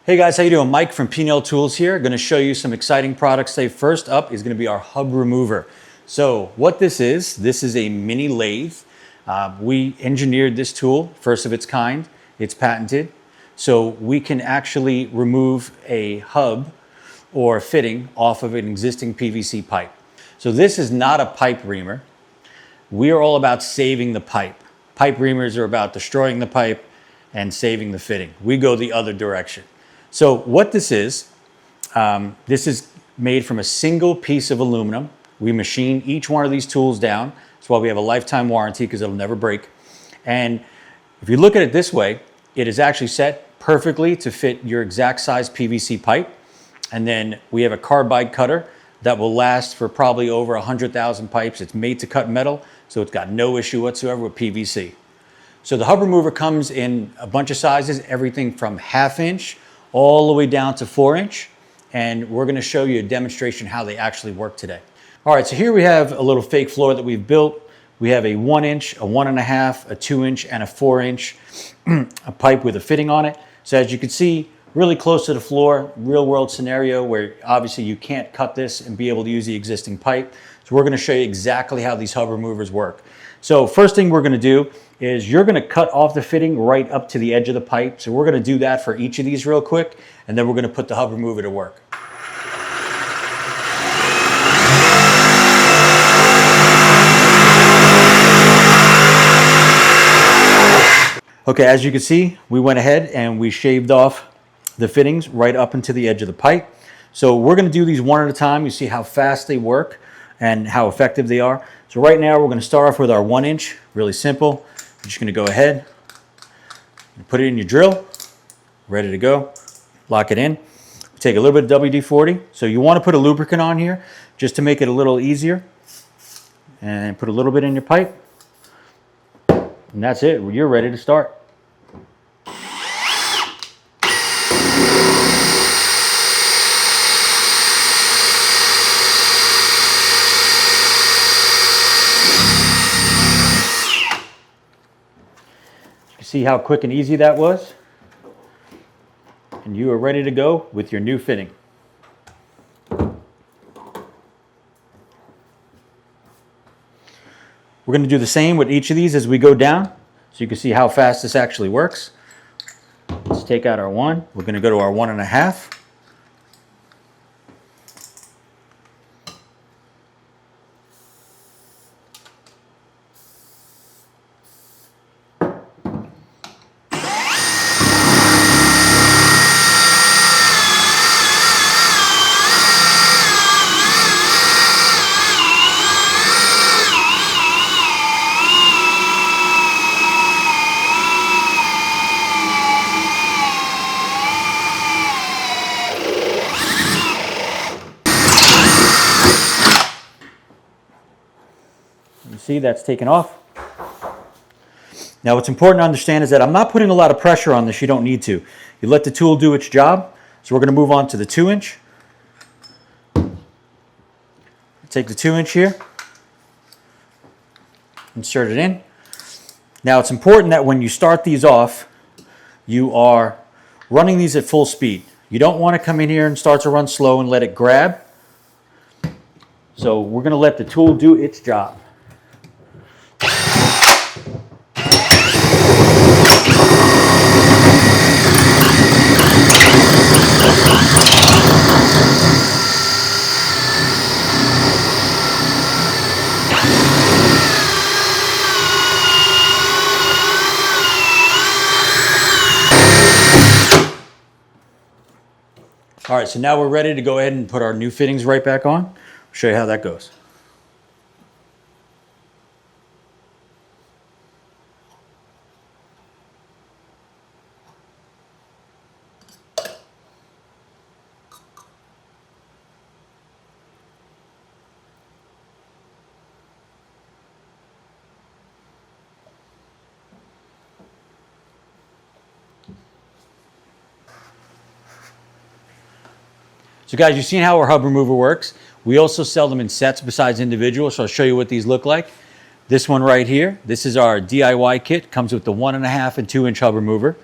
Hey guys, how you doing? Mike from Pinell Tools here. Going to show you some exciting products today. First up is going to be our hub remover. So what this is a mini lathe. We engineered this tool, first of its kind. It's patented. So we can actually remove a hub or fitting off of an existing PVC pipe. So this is not a pipe reamer. We are all about saving the pipe. Pipe reamers are about destroying the pipe and saving the fitting. We go the other direction. So what this is made from a single piece of aluminum. We machine each one of these tools down. That's why we have a lifetime warranty, because it'll never break. And if you look at it this way, it is actually set perfectly to fit your exact size PVC pipe. And then we have a carbide cutter that will last for probably over 100,000 pipes. It's made to cut metal, so it's got no issue whatsoever with PVC. So the hub remover comes in a bunch of sizes, everything from 1/2 inch all the way down to 4 inch. And we're gonna show you a demonstration how they actually work today. All right, so here we have a little fake floor that we've built. We have a 1 inch, a 1.5, a 2 inch, and a 4 inch a pipe with a fitting on it. So as you can see, really close to the floor, real world scenario where obviously you can't cut this and be able to use the existing pipe. So we're gonna show you exactly how these hub removers work. So first thing we're gonna do is you're gonna cut off the fitting right up to the edge of the pipe. So we're gonna do that for each of these real quick, and then we're gonna put the hub remover to work. Okay, as you can see, we went ahead and we shaved off the fittings right up into the edge of the pipe. So we're gonna do these one at a time. You see how fast they work and how effective they are. So right now we're gonna start off with our 1 inch, really simple. I'm just gonna go ahead and put it in your drill, ready to go, lock it in. Take a little bit of WD-40. So you wanna put a lubricant on here just to make it a little easier. And put a little bit in your pipe. And that's it, you're ready to start. See how quick and easy that was? And you are ready to go with your new fitting. We're going to do the same with each of these as we go down, so you can see how fast this actually works. Let's take out our 1. We're going to go to our 1.5. You see that's taken off. Now what's important to understand is that I'm not putting a lot of pressure on this. You don't need to. You let the tool do its job. So we're going to move on to the 2 inch. Take the 2 inch here, insert it in. Now it's important that when you start these off, you are running these at full speed. You don't want to come in here and start to run slow and let it grab. So we're going to let the tool do its job. All right, so now we're ready to go ahead and put our new fittings right back on. I'll show you how that goes. So guys, you've seen how our hub remover works. We also sell them in sets besides individual, so I'll show you what these look like. This one right here, this is our DIY kit. Comes with the 1.5 and 2 inch hub remover.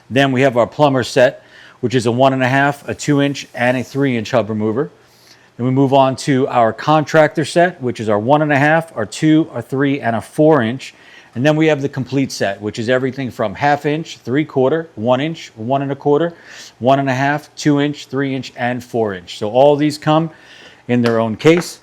Then we have our plumber set, which is a 1.5, a 2-inch, and a 3-inch hub remover. Then we move on to our contractor set, which is our 1.5, our 2, our 3, and a 4-inch. And then we have the complete set, which is everything from 1/2 inch, 3/4, 1 inch, 1 1/4, 1.5, 2-inch, 3-inch, and 4-inch. So all these come in their own case.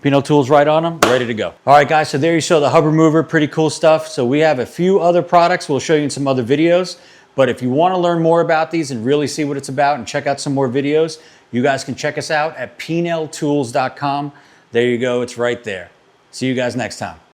Pinell tools right on them, ready to go. All right, guys, so there you saw the hub remover, pretty cool stuff. So we have a few other products we'll show you in some other videos. But if you want to learn more about these and really see what it's about and check out some more videos, you guys can check us out at pinelltools.com. There you go, it's right there. See you guys next time.